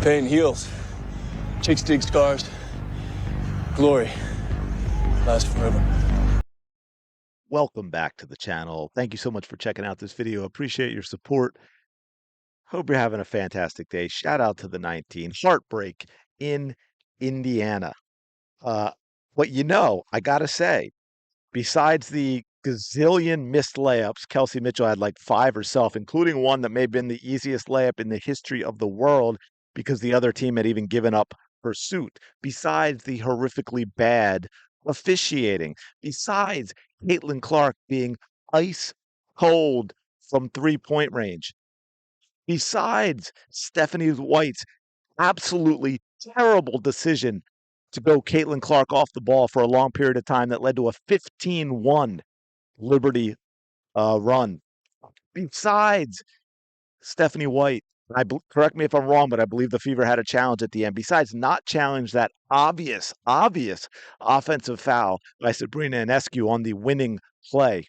Pain heals. Chicks dig scars. Glory lasts forever. Welcome back to the channel. Thank you so much for checking out this video. Appreciate your support. Hope you're having a fantastic day. Shout out to the 19. Heartbreak in Indiana. Uh, but I gotta say, besides the gazillion missed layups, Kelsey Mitchell had like 5 herself, including one that may have been the easiest layup in the history of the world because the other team had even given up pursuit. Besides the horrifically bad officiating, besides Caitlin Clark being ice cold from 3-point range, besides Stephanie White's absolutely terrible decision to go Caitlin Clark off the ball for a long period of time that led to a 15-1 Liberty run. Besides Stephanie White, correct me if I'm wrong, but I believe the Fever had a challenge at the end. Besides not challenge that obvious offensive foul by Sabrina Ionescu on the winning play.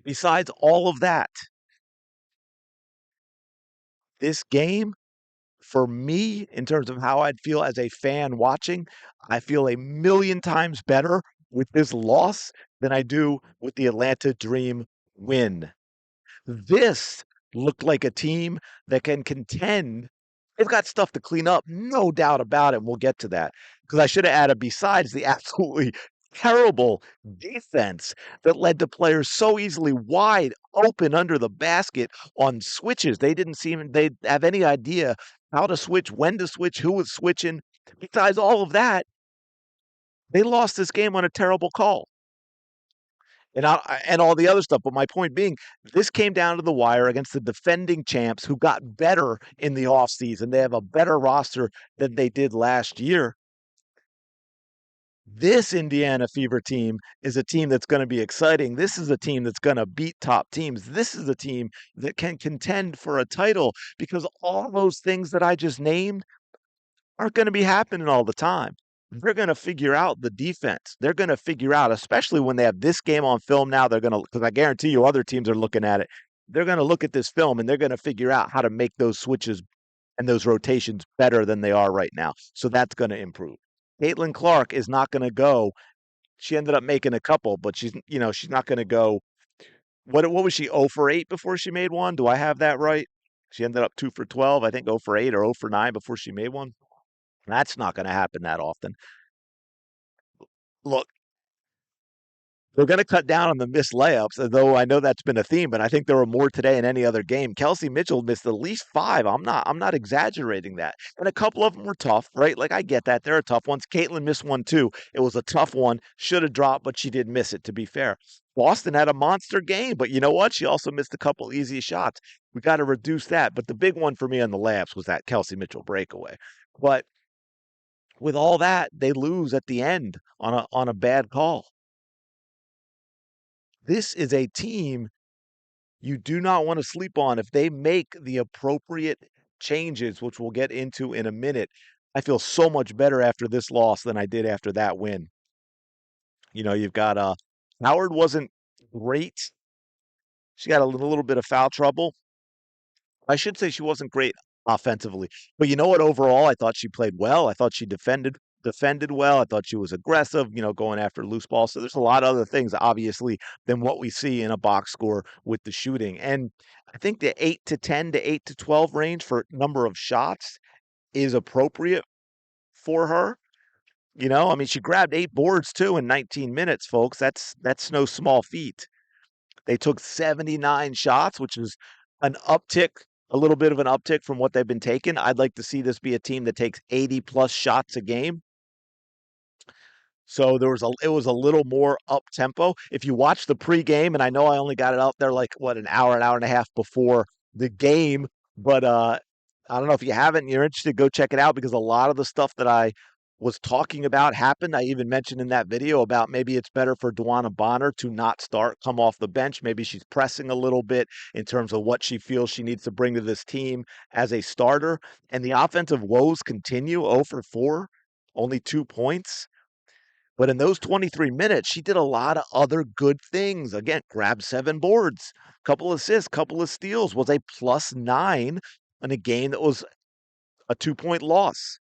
Besides all of that, this game, for me, in terms of how I'd feel as a fan watching, I feel a million times better with this loss than I do with the Atlanta Dream win. This looked like a team that can contend. They've got stuff to clean up, no doubt about it. And we'll get to that because I should have added, besides the absolutely terrible defense that led to players so easily wide open under the basket on switches. They didn't seem they'd have any idea how to switch, when to switch, who was switching. Besides all of that, they lost this game on a terrible call. And all the other stuff. But my point being, this came down to the wire against the defending champs who got better in the offseason. They have a better roster than they did last year. This Indiana Fever team is a team that's going to be exciting. This is a team that's going to beat top teams. This is a team that can contend for a title because all those things that I just named aren't going to be happening all the time. They're going to figure out the defense. They're going to figure out, especially when they have this game on film now, they're going to, because I guarantee you other teams are looking at it. They're going to look at this film and they're going to figure out how to make those switches and those rotations better than they are right now. So that's going to improve. Caitlin Clark is not going to go. She ended up making a couple, but she's not going to go. What was she, 0 for 8 before she made one? Do I have that right? She ended up 2 for 12, I think 0 for 8 or 0 for 9 before she made one. That's not going to happen that often. Look, they're going to cut down on the missed layups, though I know that's been a theme, but I think there were more today than any other game. Kelsey Mitchell missed at least 5. I'm not exaggerating that. And a couple of them were tough, right? Like I get that. There are tough ones. Caitlin missed one too. It was a tough one. Should have dropped, but she did miss it, to be fair. Boston had a monster game, but you know what? She also missed a couple easy shots. We got to reduce that. But the big one for me on the layups was that Kelsey Mitchell breakaway. But with all that, they lose at the end on a bad call. This is a team you do not want to sleep on. If they make the appropriate changes, which we'll get into in a minute, I feel so much better after this loss than I did after that win. You've got Howard wasn't great. She got a little bit of foul trouble. I should say she wasn't great offensively. But you know what? Overall, I thought she played well. I thought she defended well. I thought she was aggressive, going after loose balls. So there's a lot of other things, obviously, than what we see in a box score with the shooting. And I think the 8 to 10 to 8 to 12 range for number of shots is appropriate for her. I mean, she grabbed 8 boards too in 19 minutes, folks. That's no small feat. They took 79 shots, which is an uptick, a little bit of an uptick from what they've been taking. I'd like to see this be a team that takes 80 plus shots a game. So it was a little more up tempo. If you watch the pregame, and I know I only got it out there like an hour and a half before the game, but I don't know if you haven't and you're interested, go check it out because a lot of the stuff that I was talking about happened. I even mentioned in that video about maybe it's better for Duana Bonner to not start, come off the bench. Maybe she's pressing a little bit in terms of what she feels she needs to bring to this team as a starter. And the offensive woes continue. 0 for 4, only 2 points. But in those 23 minutes, she did a lot of other good things. Again, grabbed 7 boards, couple assists, couple of steals, was a +9 in a game that was a 2-point loss.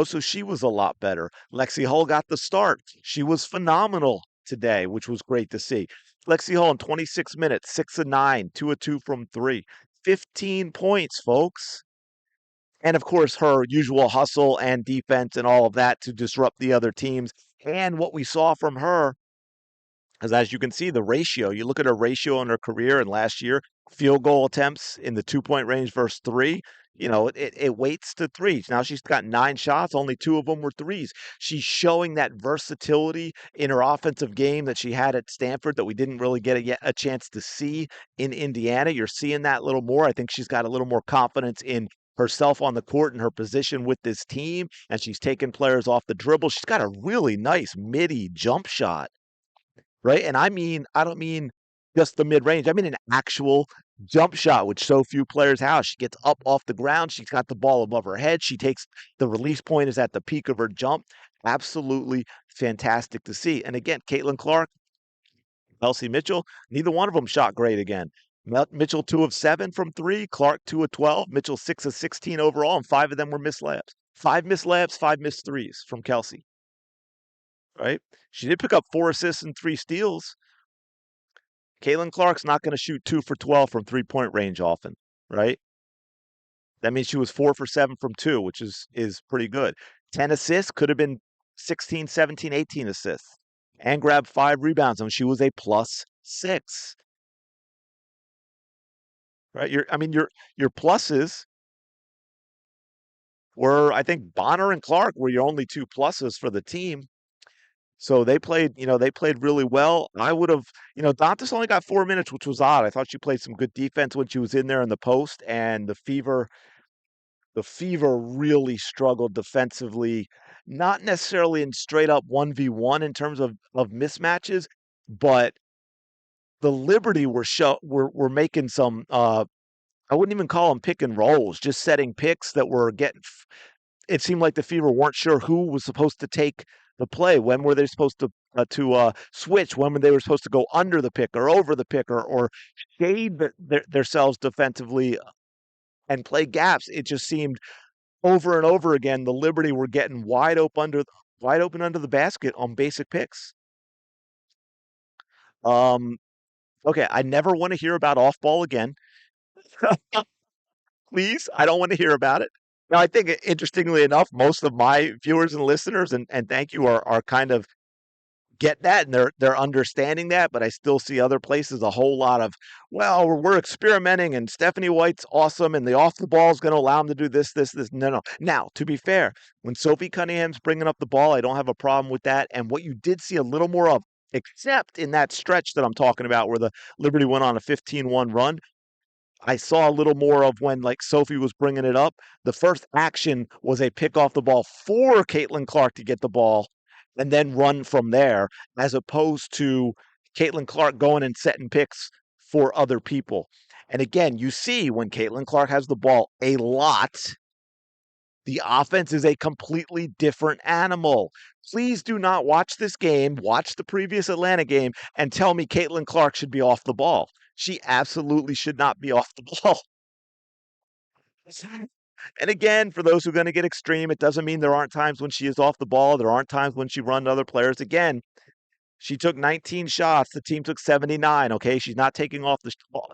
So she was a lot better. Lexie Hull got the start. She was phenomenal today, which was great to see. Lexie Hull in 26 minutes, 6 of 9, 2 of 2 from 3. 15 points, folks. And of course, her usual hustle and defense and all of that to disrupt the other teams. And what we saw from her, as you can see, the ratio, you look at her ratio in her career and last year, field goal attempts in the 2-point range versus three, it weights to threes. Now she's got 9 shots, only 2 of them were threes. She's showing that versatility in her offensive game that she had at Stanford that we didn't really get a chance to see in Indiana. You're seeing that a little more. I think she's got a little more confidence in herself on the court and her position with this team, and she's taking players off the dribble. She's got a really nice midi jump shot, right? And I don't mean just the mid range. I mean an actual jump shot, which so few players have. She gets up off the ground. She's got the ball above her head. She takes the release point is at the peak of her jump. Absolutely fantastic to see. And again, Caitlin Clark, Elsie Mitchell, neither one of them shot great again. Mitchell 2 of 7 from 3, Clark 2 of 12, Mitchell 6 of 16 overall, and 5 of them were missed layups. 5 missed layups, 5 missed threes from Kelsey, right? She did pick up 4 assists and 3 steals. Caitlin Clark's not going to shoot 2 for 12 from 3-point range often, right? That means she was 4 for 7 from 2, which is pretty good. 10 assists, could have been 16, 17, 18 assists, and grabbed 5 rebounds. And she was a +6, right? Your pluses were, I think, Bonner and Clark were your only 2 pluses for the team. So they played really well. I would have, Dantas only got 4 minutes, which was odd. I thought she played some good defense when she was in there in the post, and the Fever really struggled defensively, not necessarily in straight up 1v1 in terms of mismatches, but the Liberty were making some I wouldn't even call them pick and rolls, just setting picks that were getting. It seemed like the Fever weren't sure who was supposed to take the play. When were they supposed to switch? When were they were supposed to go under the pick or over the pick or shade themselves defensively and play gaps? It just seemed over and over again the Liberty were getting wide open under the basket on basic picks. Um, okay, I never want to hear about off ball again. Please, I don't want to hear about it. Now, I think interestingly enough, most of my viewers and listeners, and thank you, are kind of get that and they're understanding that, but I still see other places a whole lot of, well, we're experimenting and Stephanie White's awesome and the off the ball is going to allow them to do this, this, this. No, no. Now, to be fair, when Sophie Cunningham's bringing up the ball, I don't have a problem with that. And what you did see a little more of, except in that stretch that I'm talking about where the Liberty went on a 15-1 run, I saw a little more of when like Sophie was bringing it up. The first action was a pick off the ball for Caitlin Clark to get the ball and then run from there, as opposed to Caitlin Clark going and setting picks for other people. And again, you see when Caitlin Clark has the ball a lot, the offense is a completely different animal. Please do not watch this game, watch the previous Atlanta game, and tell me Caitlin Clark should be off the ball. She absolutely should not be off the ball. And again, for those who are going to get extreme, it doesn't mean there aren't times when she is off the ball. There aren't times when she runs other players. Again, she took 19 shots. The team took 79. Okay, she's not taking off the ball.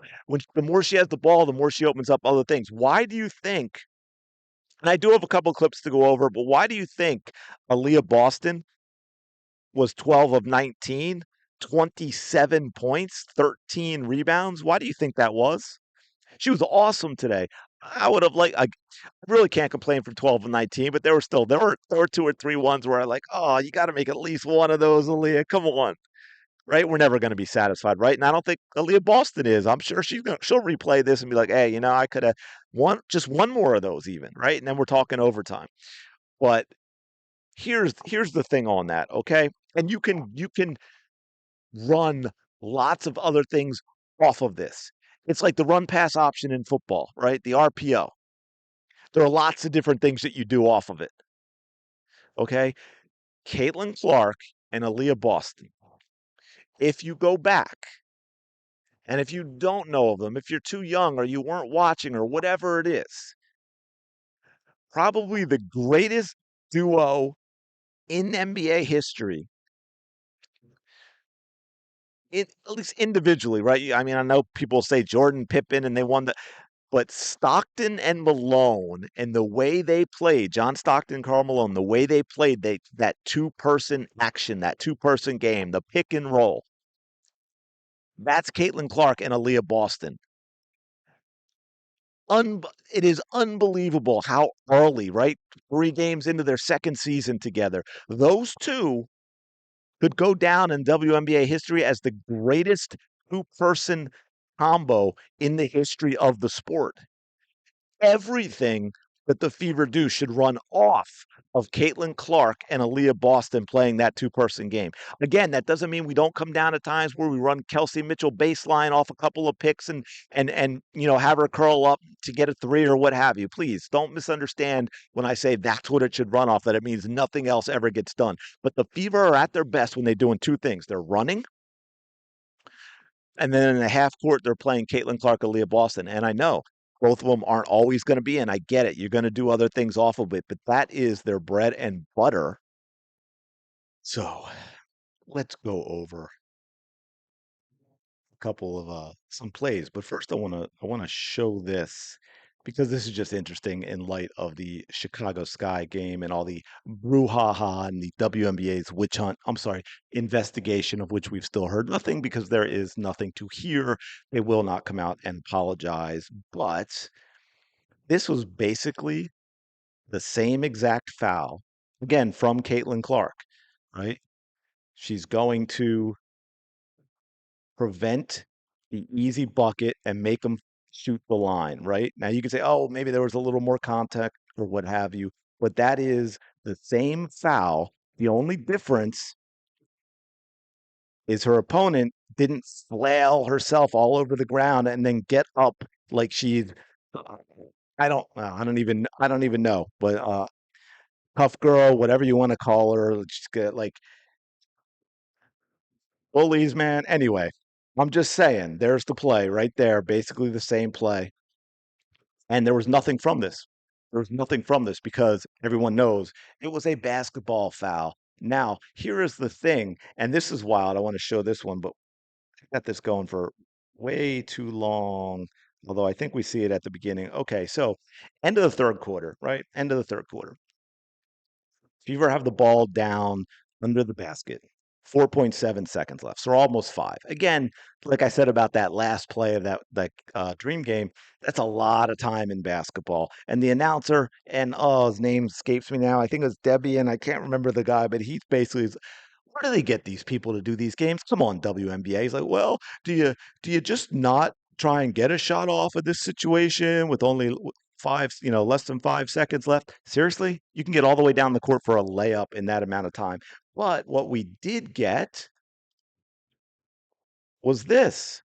The more she has the ball, the more she opens up other things. Why do you think? And I do have a couple clips to go over, but why do you think Aliyah Boston was 12 of 19, 27 points, 13 rebounds? Why do you think that was? She was awesome today. I would have I really can't complain from 12 and 19, but there were 2 or 3 ones where I like, oh, you got to make at least one of those, Aaliyah. Come on, right? We're never going to be satisfied, right? And I don't think Aliyah Boston is. I'm sure she'll replay this and be like, hey, I could have just one more of those even, right? And then we're talking overtime. But here's the thing on that, okay? And you can run lots of other things off of this. It's like the run pass option in football, right? The RPO. There are lots of different things that you do off of it. Okay. Caitlin Clark and Aliyah Boston. If you go back and if you don't know of them, if you're too young or you weren't watching or whatever it is, probably the greatest duo in NBA history, at least individually, right? I mean, I know people say Jordan, Pippen, and they won the, but Stockton and Malone and the way they played, John Stockton, Karl Malone, the way they played, that two-person action, that two-person game, the pick and roll, that's Caitlin Clark and Aliyah Boston. It is unbelievable how early, right? 3 games into their second season together, those two could go down in WNBA history as the greatest two-person combo in the history of the sport. Everything that the Fever do should run off of Caitlin Clark and Aliyah Boston playing that two-person game. Again, that doesn't mean we don't come down at times where we run Kelsey Mitchell baseline off a couple of picks and have her curl up to get a three or what have you. Please don't misunderstand when I say that's what it should run off, that it means nothing else ever gets done. But the Fever are at their best when they're doing two things. They're running, and then in the half court, they're playing Caitlin Clark, Aliyah Boston. And I know both of them aren't always going to be in. I get it. You're going to do other things off of it, but that is their bread and butter. So let's go over a couple of some plays. But first, I want to show this because this is just interesting in light of the Chicago Sky game and all the brouhaha and the WNBA's witch hunt. I'm sorry, investigation of which we've still heard nothing because there is nothing to hear. They will not come out and apologize. But this was basically the same exact foul, again, from Caitlin Clark, right? She's going to prevent the easy bucket and make them shoot the line, right? Now you can say, oh, maybe there was a little more contact or what have you, but that is the same foul. The only difference is her opponent didn't flail herself all over the ground and then get up like she's I don't even know, but tough girl, whatever you want to call her, just get like bullies, man. Anyway, I'm just saying, there's the play right there, basically the same play. And there was nothing from this. There was nothing from this because everyone knows it was a basketball foul. Now, here is the thing, and this is wild. I want to show this one, but I got this going for way too long. Although I think we see it at the beginning. Okay, so end of the third quarter, right? End of the third quarter. Fever have the ball down under the basket. 4.7 seconds left. So we're almost five. Again, like I said about that last play of that dream game, that's a lot of time in basketball. And the announcer, and his name escapes me now. I think it was Debbie, and I can't remember the guy, but he's basically, where do they get these people to do these games? Come on, WNBA. He's like, well, do you just not try and get a shot off of this situation with only less than 5 seconds left? Seriously, you can get all the way down the court for a layup in that amount of time. But what we did get was this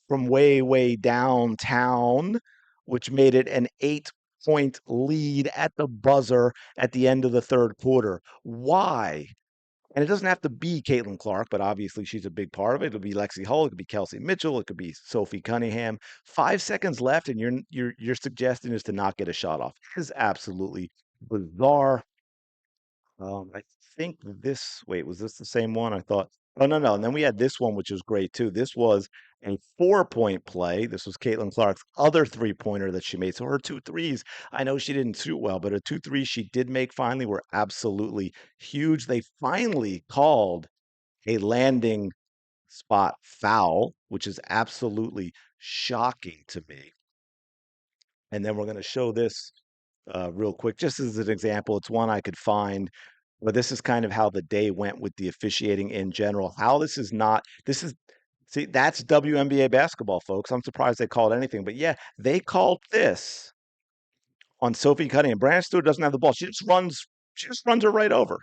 from way, way downtown, which made it an 8-point lead at the buzzer at the end of the third quarter. Why? And it doesn't have to be Caitlin Clark, but obviously she's a big part of it. It'll be Lexie Hull, it could be Kelsey Mitchell, it could be Sophie Cunningham. 5 seconds left, and your suggestion is to not get a shot off. This is absolutely bizarre. I think wait, was this the same one? I thought, oh, no, no. And then we had this one, which was great too. This was a 4-point play. This was Caitlin Clark's other three-pointer that she made. So her two threes, I know she didn't shoot well, but her two threes she did make finally were absolutely huge. They finally called a landing spot foul, which is absolutely shocking to me. And then we're going to show this real quick, just as an example. It's one I could find, but this is kind of how the day went with the officiating in general. How this is not, this is, see, that's WNBA basketball, folks. I'm surprised they called anything, but yeah, they called this on Sophie Cunningham. Brandon Stewart doesn't have the ball. She just runs her right over,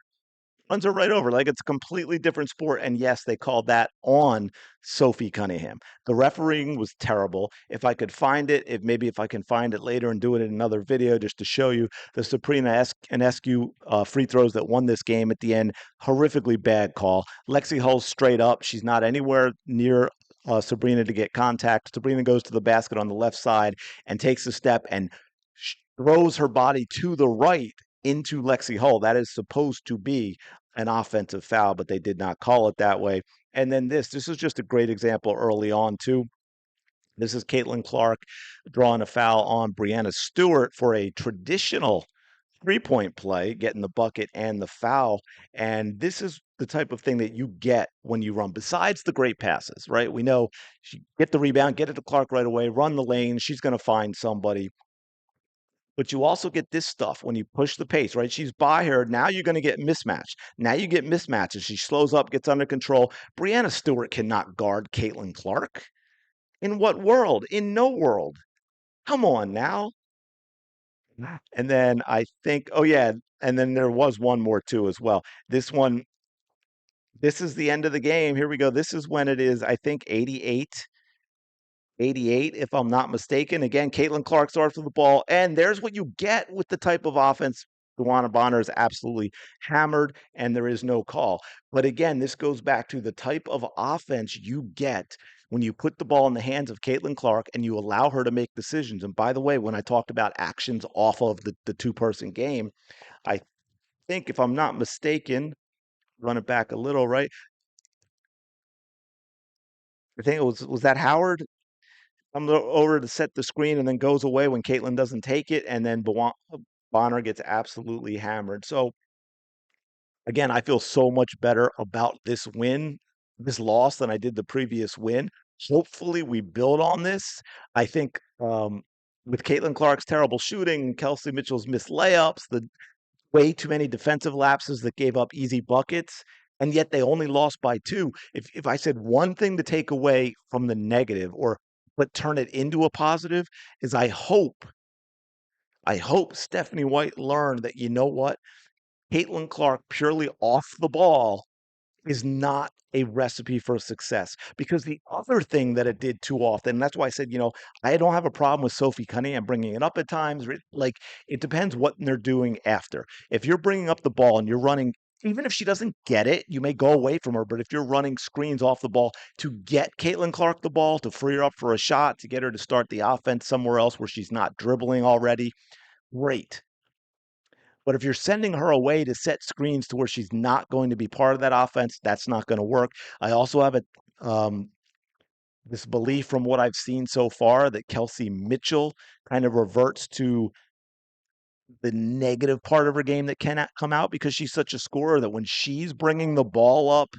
runs her right over like it's a completely different sport. And yes, they called that on Sophie Cunningham. The refereeing was terrible. If I could find it, if I can find it later and do it in another video just to show you the Sabrina Enescu free throws that won this game at the end, horrifically bad call. Lexie Hull straight up. She's not anywhere near Sabrina to get contact. Sabrina goes to the basket on the left side and takes a step and throws her body to the right into Lexie Hull. That is supposed to be an offensive foul, but they did not call it that way. And then this is just a great example early on, too. This is Caitlin Clark drawing a foul on Brianna Stewart for a traditional 3-point play, getting the bucket and the foul. And this is the type of thing that you get when you run, besides the great passes, right? We know she get the rebound, get it to Clark right away, run the lane. She's going to find somebody. But you also get this stuff when you push the pace, right? She's by her. Now you're going to get mismatch. Now you get mismatches. She slows up, gets under control. Brianna Stewart cannot guard Caitlin Clark. In what world? In no world. Come on now. And then I think, oh yeah, and then there was one more too as well. This one, this is the end of the game. Here we go. This is when it is, I think, 88, if I'm not mistaken. Again, Caitlin Clark starts with the ball, and there's what you get with the type of offense. Duana Bonner is absolutely hammered, and there is no call. But again, this goes back to the type of offense you get when you put the ball in the hands of Caitlin Clark and you allow her to make decisions. And by the way, when I talked about actions off of the two-person game, I think, if I'm not mistaken, run it back a little, right? I think it was that Howard comes over to set the screen and then goes away when Caitlin doesn't take it, and then Bonner gets absolutely hammered. So again, I feel so much better about this loss than I did the previous win. Hopefully, we build on this. I think with Caitlin Clark's terrible shooting, Kelsey Mitchell's missed layups, the way too many defensive lapses that gave up easy buckets, and yet they only lost by two. If I said one thing to take away from the negative, or but turn it into a positive, is I hope Stephanie White learned that, you know what, Caitlin Clark purely off the ball is not a recipe for success. Because the other thing that it did too often, and that's why I said, I don't have a problem with Sophie Cunningham bringing it up at times. Like, it depends what they're doing after. If you're bringing up the ball and you're running, even if she doesn't get it, you may go away from her. But if you're running screens off the ball to get Caitlin Clark the ball, to free her up for a shot, to get her to start the offense somewhere else where she's not dribbling already, great. But if you're sending her away to set screens to where she's not going to be part of that offense, that's not going to work. I also have um, this belief from what I've seen so far that Kelsey Mitchell kind of reverts to the negative part of her game that cannot come out, because she's such a scorer that when she's bringing the ball up,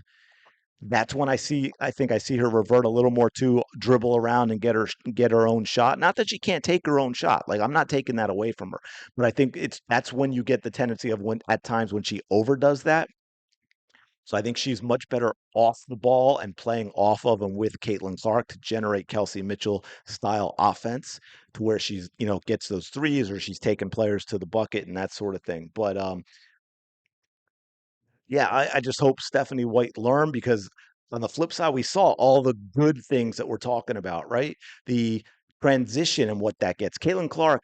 that's when I think I see her revert a little more to dribble around and get her own shot. Not that she can't take her own shot. Like, I'm not taking that away from her, but I think that's when you get the tendency of, when at times when she overdoes that. So I think she's much better off the ball and playing off of and with Caitlin Clark to generate Kelsey Mitchell style offense, to where she's, gets those threes, or she's taking players to the bucket and that sort of thing. But yeah, I just hope Stephanie White learned, because on the flip side, we saw all the good things that we're talking about, right? The transition and what that gets. Caitlin Clark,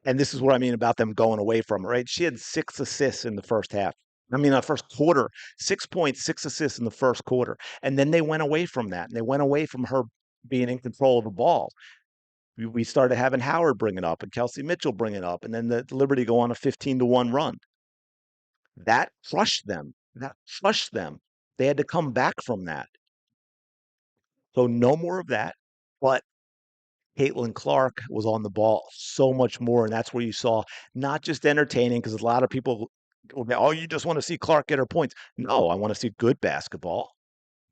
and this is what I mean about them going away from her, right? She had 6 assists in the first half. I mean, first quarter, 6 points, 6 assists in the first quarter. And then they went away from that. And they went away from her being in control of the ball. We started having Howard bring it up and Kelsey Mitchell bring it up. And then the Liberty go on a 15-1 run. That crushed them. That crushed them. They had to come back from that. So no more of that. But Caitlin Clark was on the ball so much more, and that's where you saw not just entertaining, because a lot of people will go, "Oh, you just want to see Clark get her points." No, I want to see good basketball.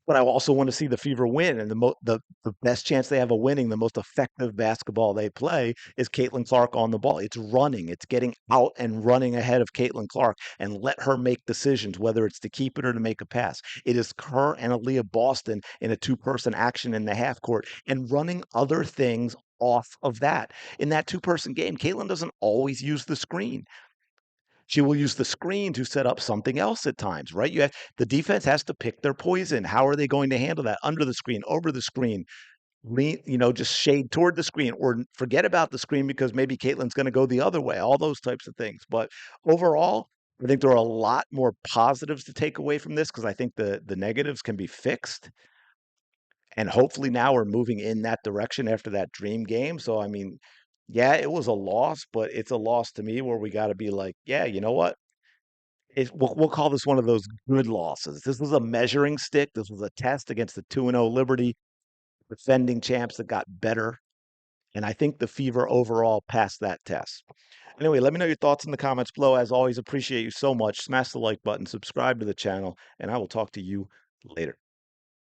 But I also want to see the Fever win, and the best chance they have of winning, the most effective basketball they play, is Caitlin Clark on the ball. It's running, it's getting out and running ahead of Caitlin Clark, and let her make decisions, whether it's to keep it or to make a pass. It is her and Aliyah Boston in a two-person action in the half court, and running other things off of that. In that two-person game, Caitlin doesn't always use the screen. She will use the screen to set up something else at times, right? The defense has to pick their poison. How are they going to handle that? Under the screen, over the screen, just shade toward the screen, or forget about the screen because maybe Caitlin's going to go the other way, all those types of things. But overall, I think there are a lot more positives to take away from this, because I think the negatives can be fixed. And hopefully now we're moving in that direction after that dream game. So, I mean, Yeah, it was a loss, but it's a loss to me where we got to be like, yeah, you know what? We'll call this one of those good losses. This was a measuring stick. This was a test against the 2-0 Liberty, defending champs that got better. And I think the Fever overall passed that test. Anyway, let me know your thoughts in the comments below. As always, appreciate you so much. Smash the like button, subscribe to the channel, and I will talk to you later.